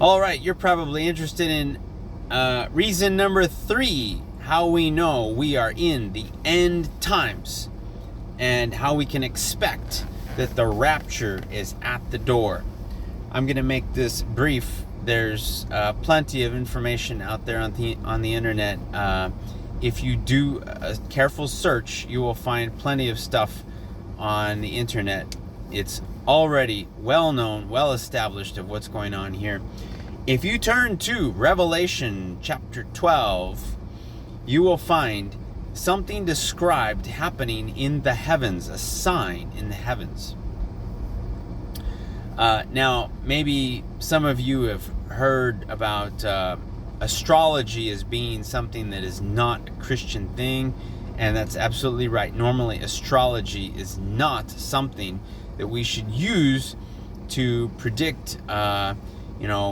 All right, you're probably interested in reason number 3, how we know we are in the end times and how we can expect that the rapture is at the door. I'm going to make this brief. There's plenty of information out there on the internet. If you do a careful search, you will find plenty of stuff on the internet. It's already well known, well established of what's going on here. If you turn to Revelation chapter 12, you will find something described happening in the heavens, a sign in the heavens. Now, maybe some of you have heard about astrology as being something that is not a Christian thing, and that's absolutely right. Normally, astrology is not something that we should use to predict,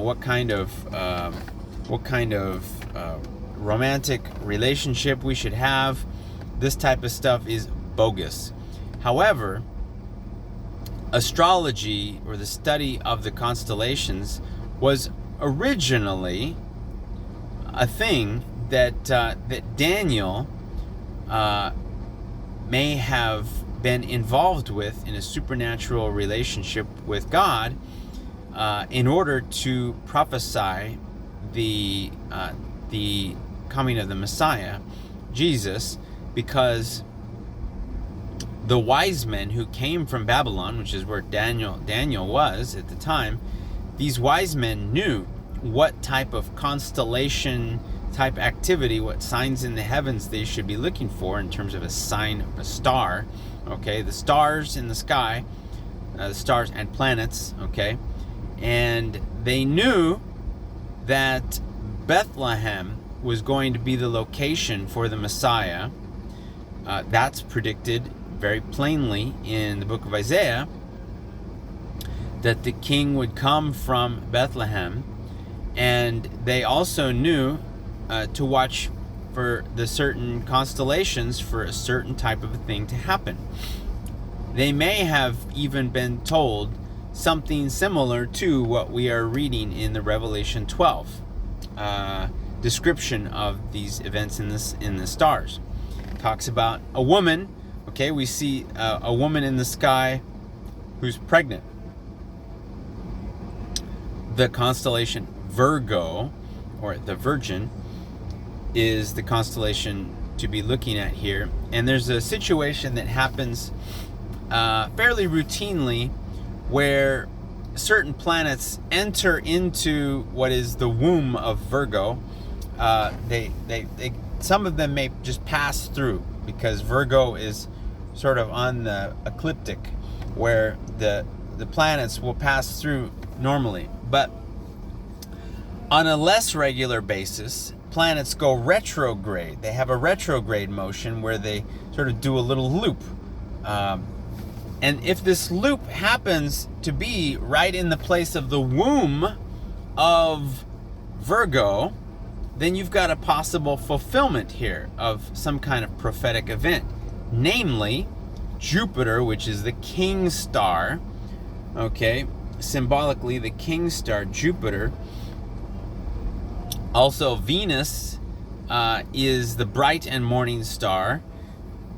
what kind of romantic relationship we should have. This type of stuff is bogus. However, astrology, or the study of the constellations, was originally a thing that Daniel may have been involved with in a supernatural relationship with God in order to prophesy the coming of the Messiah, Jesus, because the wise men who came from Babylon, which is where Daniel was at the time, these wise men knew what type of constellation type activity, what signs in the heavens they should be looking for in terms of a sign of a star. Okay, the stars in the sky, the stars and planets. Okay, and they knew that Bethlehem was going to be the location for the Messiah. That's predicted very plainly in the book of Isaiah, that the king would come from Bethlehem. And they also knew to watch for the certain constellations for a certain type of a thing to happen. They may have even been told something similar to what we are reading in the Revelation 12 description of these events in the stars. It talks about a woman. Okay, we see a woman in the sky who's pregnant. The constellation Virgo, or the Virgin, is the constellation to be looking at here. And there's a situation that happens fairly routinely where certain planets enter into what is the womb of Virgo. They some of them may just pass through, because Virgo is sort of on the ecliptic, where the planets will pass through normally. But on a less regular basis, planets go retrograde. They have a retrograde motion where they sort of do a little loop. And if this loop happens to be right in the place of the womb of Virgo, then you've got a possible fulfillment here of some kind of prophetic event. Namely, Jupiter, which is the king star, okay, symbolically the king star, Jupiter. Also, Venus is the bright and morning star.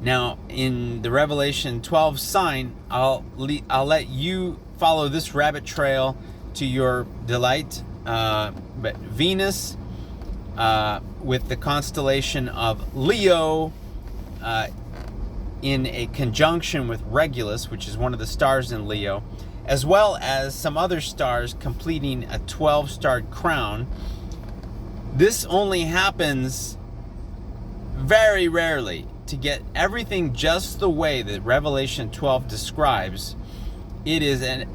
Now, in the Revelation 12 sign, I'll let you follow this rabbit trail to your delight. But Venus, with the constellation of Leo, in a conjunction with Regulus, which is one of the stars in Leo, as well as some other stars completing a 12-starred crown. This only happens very rarely. To get everything just the way that Revelation 12 describes, it is an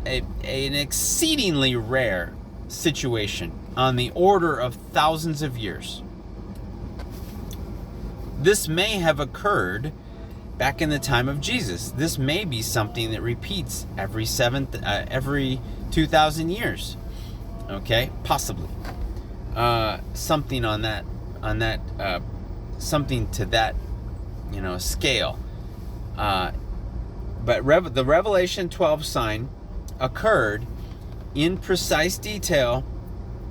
exceedingly rare situation, on the order of thousands of years. This may have occurred back in the time of Jesus. This may be something that repeats every 2,000 years. Okay, possibly something on that something to that scale. But the Revelation 12 sign occurred in precise detail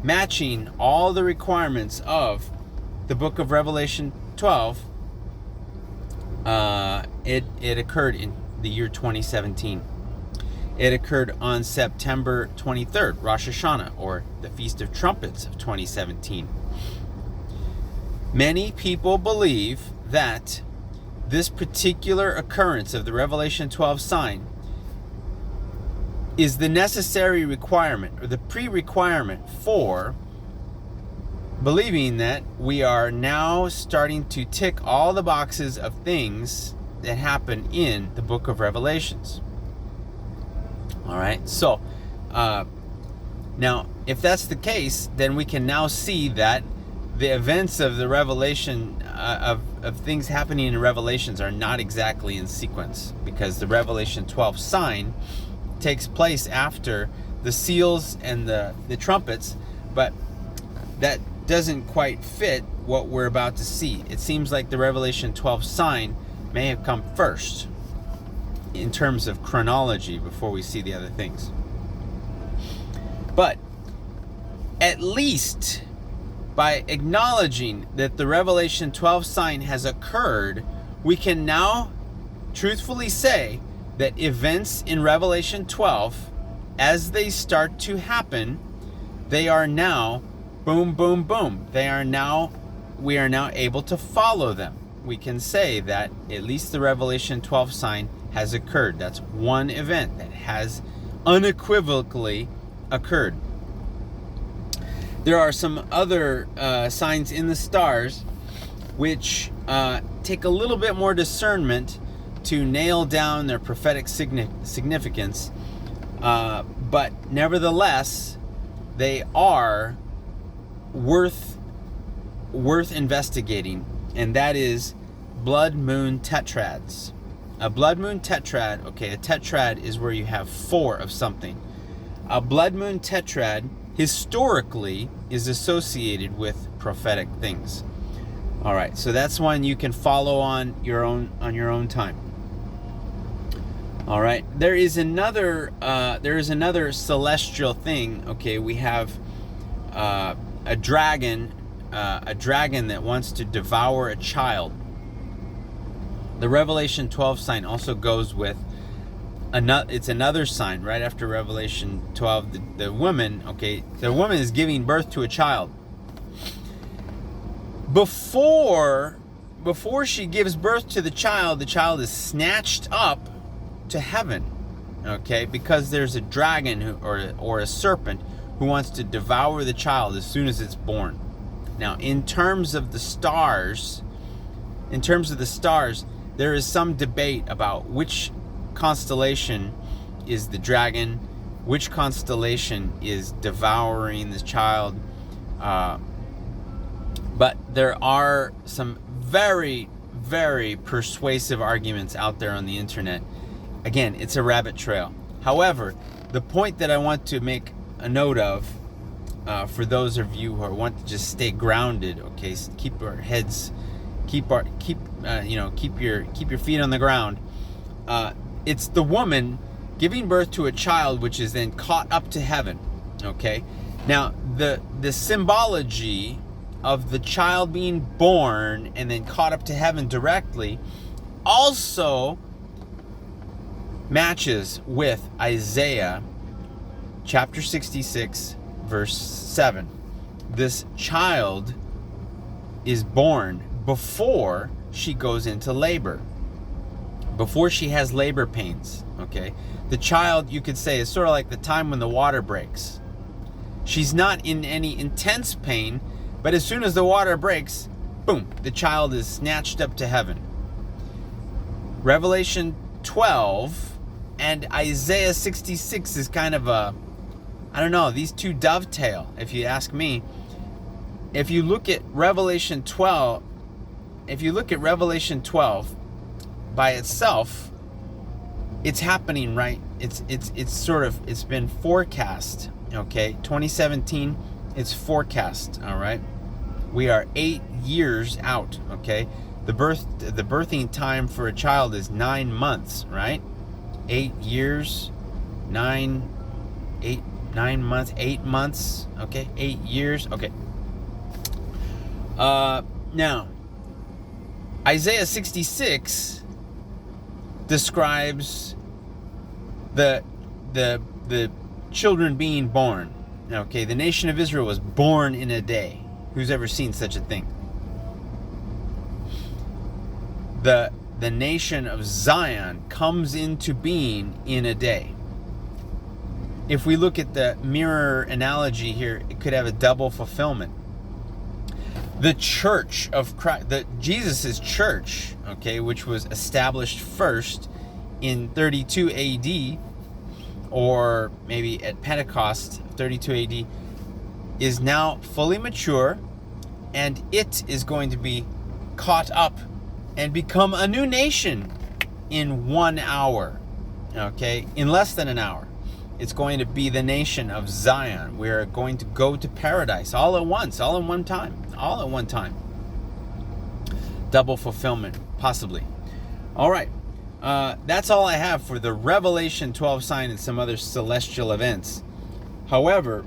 matching all the requirements of the book of Revelation 12, it occurred in the year 2017. It occurred on September 23rd, Rosh Hashanah, or the Feast of Trumpets of 2017. Many people believe that this particular occurrence of the Revelation 12 sign is the necessary requirement, or the pre-requirement for believing that we are now starting to tick all the boxes of things that happen in the book of Revelations. All right, so now if that's the case, then we can now see that the events of the Revelation, of things happening in Revelations, are not exactly in sequence, because the Revelation 12 sign takes place after the seals and the trumpets, but that doesn't quite fit what we're about to see. It seems like the Revelation 12 sign may have come first in terms of chronology before we see the other things. But at least by acknowledging that the Revelation 12 sign has occurred, we can now truthfully say that events in Revelation 12, as they start to happen, they are now boom, boom, boom. We are now able to follow them. We can say that at least the Revelation 12 sign has occurred. That's one event that has unequivocally occurred. There are some other signs in the stars which take a little bit more discernment to nail down their prophetic significance, but nevertheless, they are worth investigating, and that is blood moon tetrads. A blood moon tetrad, okay, a tetrad is where you have four of something. A blood moon tetrad historically is associated with prophetic things. All right, so that's one you can follow on your own time. All right, there is another celestial thing. Okay, we have a dragon that wants to devour a child. The Revelation 12 sign also goes with another sign right after Revelation 12. The woman is giving birth to a child. Before she gives birth to the child is snatched up to heaven, okay, because there's a dragon or a serpent who wants to devour the child as soon as it's born. Now, in terms of the stars, there is some debate about which constellation is the dragon, which constellation is devouring the child. But there are some very, very persuasive arguments out there on the internet. Again, it's a rabbit trail. However, the point that I want to make a note of, for those of you who want to just stay grounded, okay, keep our heads, keep your feet on the ground. It's the woman giving birth to a child, which is then caught up to heaven. Okay, now the symbology of the child being born and then caught up to heaven directly also matches with Isaiah chapter 66 verse 7. This child is born before she goes into labor, before she has labor pains. Okay, the child, you could say, is sort of like the time when the water breaks. She's not in any intense pain, but as soon as the water breaks, boom, the child is snatched up to heaven. Revelation 12 and Isaiah 66 is kind of these two dovetail, if you ask me. If you look at Revelation 12, by itself, it's happening, right? It's been forecast, okay? 2017, it's forecast, all right? We are 8 years out, okay? The birthing time for a child is 9 months, right? 8 years, 9, 8, 9 months, 8 months, okay, 8 years, okay. Now, Isaiah 66 describes the children being born. Okay, the nation of Israel was born in a day. Who's ever seen such a thing? The nation of Zion comes into being in a day. If we look at the mirror analogy here, it could have a double fulfillment. The church of Christ, Jesus' church, okay, which was established first in 32 AD, or maybe at Pentecost, 32 AD, is now fully mature, and it is going to be caught up and become a new nation in 1 hour, okay, in less than an hour. It's going to be the nation of Zion. We're going to go to paradise all at once, all in one time, all at one time. Double fulfillment, possibly. All right, that's all I have for the Revelation 12 sign and some other celestial events. However,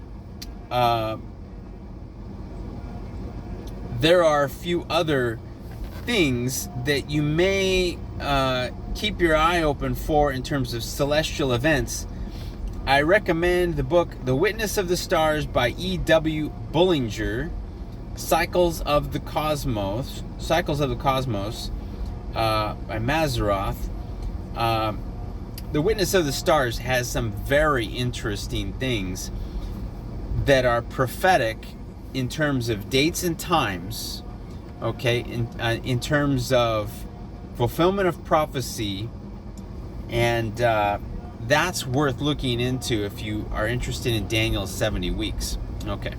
there are a few other things that you may keep your eye open for in terms of celestial events. I recommend the book The Witness of the Stars by E.W. Bullinger, Cycles of the Cosmos by Mazzaroth. The Witness of the Stars has some very interesting things that are prophetic in terms of dates and times, okay, in terms of fulfillment of prophecy, and that's worth looking into if you are interested in Daniel's 70 weeks. Okay.